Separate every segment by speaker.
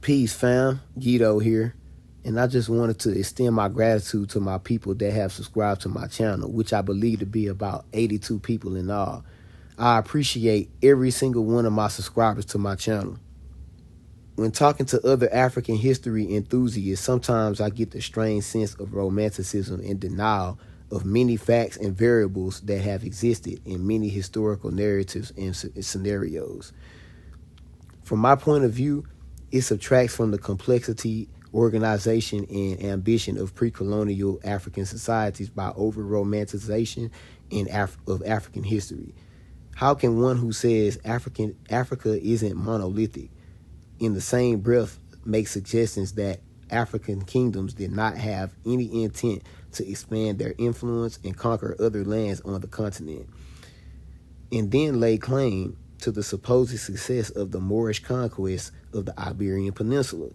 Speaker 1: Peace, fam. Guido here. And I just wanted to extend my gratitude to my people that have subscribed to my channel, which I believe to be about 82 people in all. I appreciate every single one of my subscribers to my channel. When talking to other African history enthusiasts, sometimes I get the strange sense of romanticism and denial of many facts and variables that have existed in many historical narratives and scenarios. From my point of view, it subtracts from the complexity, organization, and ambition of pre-colonial African societies by over-romanticization of African history. How can one who says Africa isn't monolithic in the same breath make suggestions that African kingdoms did not have any intent to expand their influence and conquer other lands on the continent, and then lay claim to the supposed success of the Moorish conquest of the Iberian Peninsula?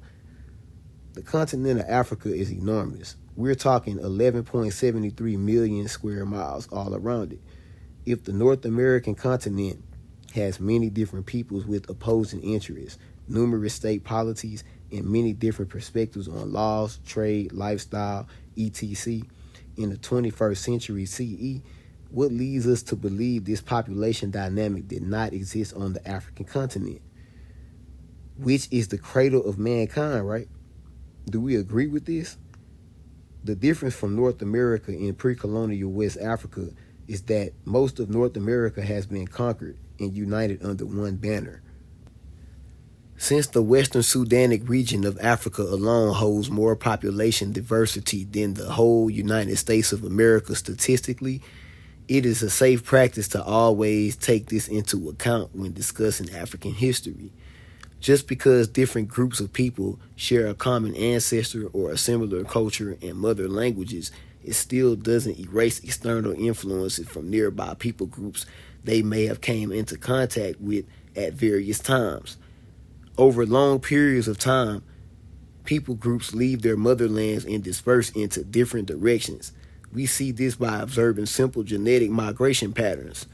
Speaker 1: The continent of Africa is enormous. We're talking 11.73 million square miles all around it. If the North American continent has many different peoples with opposing interests, numerous state polities, and many different perspectives on laws, trade, lifestyle, etc., in the 21st century CE, what leads us to believe this population dynamic did not exist on the African continent, which is the cradle of mankind, right? Do we agree with this? The difference from North America and pre-colonial West Africa is that most of North America has been conquered and united under one banner. Since the Western Sudanic region of Africa alone holds more population diversity than the whole United States of America statistically, it is a safe practice to always take this into account when discussing African history. Just because different groups of people share a common ancestor or a similar culture and mother languages, it still doesn't erase external influences from nearby people groups they may have came into contact with at various times. Over long periods of time, people groups leave their motherlands and disperse into different directions. We see this by observing simple genetic migration patterns,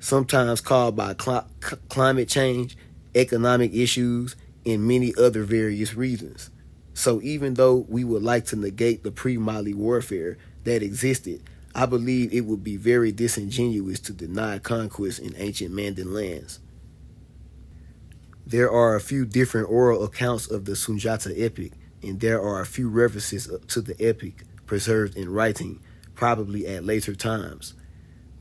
Speaker 1: sometimes caused by climate change, economic issues, and many other various reasons. So even though we would like to negate the pre-Mali warfare that existed, I believe it would be very disingenuous to deny conquest in ancient Mandan lands. There are a few different oral accounts of the Sunjata epic, and there are a few references to the epic preserved in writing, probably at later times.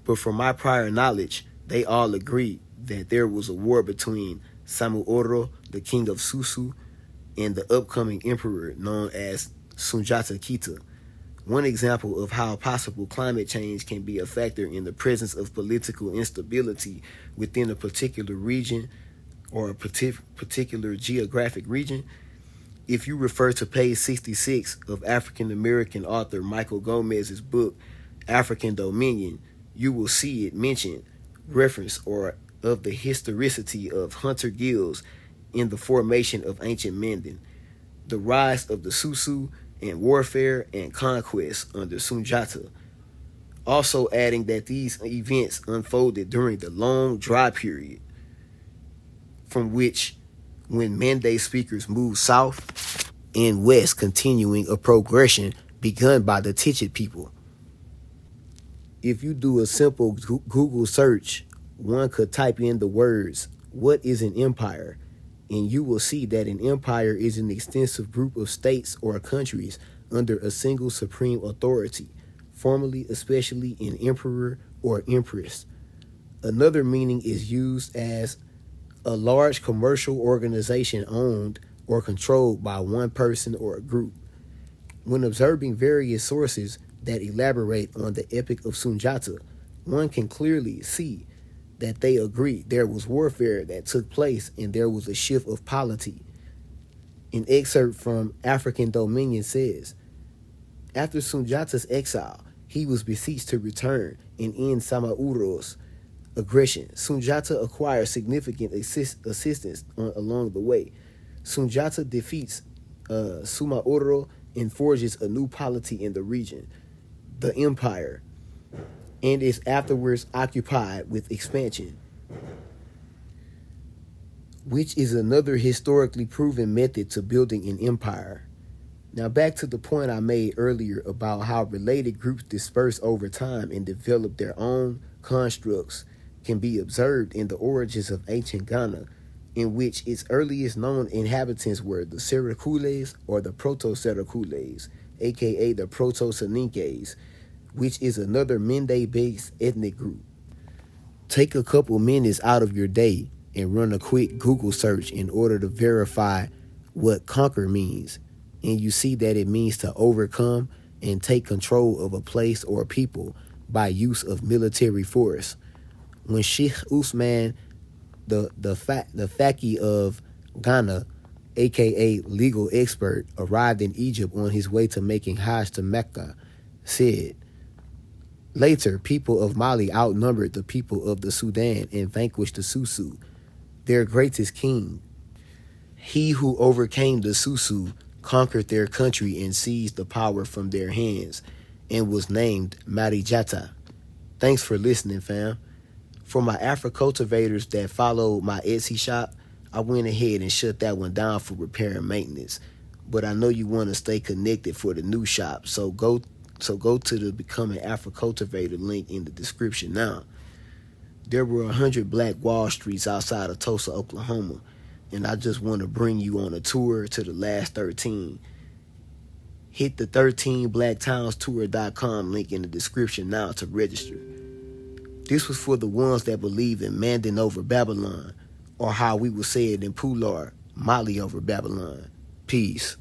Speaker 1: But from my prior knowledge, they all agree that there was a war between Samuoro, the king of Susu, and the upcoming emperor known as Sunjata Kita. One example of how possible climate change can be a factor in the presence of political instability within a particular region or a particular geographic region. If you refer to page 66 of African-American author Michael Gomez's book, African Dominion, you will see it mentioned, reference or of the historicity of hunter guilds in the formation of ancient Mandan, the rise of the Susu, and warfare and conquest under Sunjata. Also adding that these events unfolded during the long dry period, from which when Mande speakers moved south and west, continuing a progression begun by the Tichit people. If you do a simple Google search, one could type in the words, "What is an empire?" and you will see that an empire is an extensive group of states or countries under a single supreme authority, formally especially an emperor or empress. Another meaning is used as a large commercial organization owned or controlled by one person or a group. When observing various sources that elaborate on the Epic of Sunjata, one can clearly see that they agree there was warfare that took place and there was a shift of polity. An excerpt from African Dominion says, after Sunjata's exile, he was beseeched to return and end Samauro's aggression. Sunjata acquired significant assistance along the way. Sunjata defeats Sumaoro and forges a new polity in the region, the empire, and is afterwards occupied with expansion. which is another historically proven method to building an empire. Now, back to the point I made earlier about how related groups disperse over time and develop their own constructs can be observed in the origins of ancient Ghana, in which its earliest known inhabitants were the Seracules or the Proto-Seracules, aka the Proto-Soninkes, which is another Mende-based ethnic group. Take a couple minutes out of your day and run a quick Google search in order to verify what conquer means, and you see that it means to overcome and take control of a place or people by use of military force. When Sheikh Usman, the Faki of Ghana, aka legal expert, arrived in Egypt on his way to making Hajj to Mecca, said, later, people of Mali outnumbered the people of the Sudan and vanquished the Susu, their greatest king. He who overcame the Susu conquered their country and seized the power from their hands and was named Marijata. Thanks for listening, fam. For my Afri-Cultivators that follow my Etsy shop, I went ahead and shut that one down for repair and maintenance. But I know you want to stay connected for the new shop, so go to the Become an Afri-Cultivator link in the description now. There were 100 Black Wall Streets outside of Tulsa, Oklahoma, and I just want to bring you on a tour to the last 13. Hit the 13blacktowns.tour.com link in the description now to register. This was for the ones that believe in Mandan over Babylon, or how we would say it in Pular, Mali over Babylon. Peace.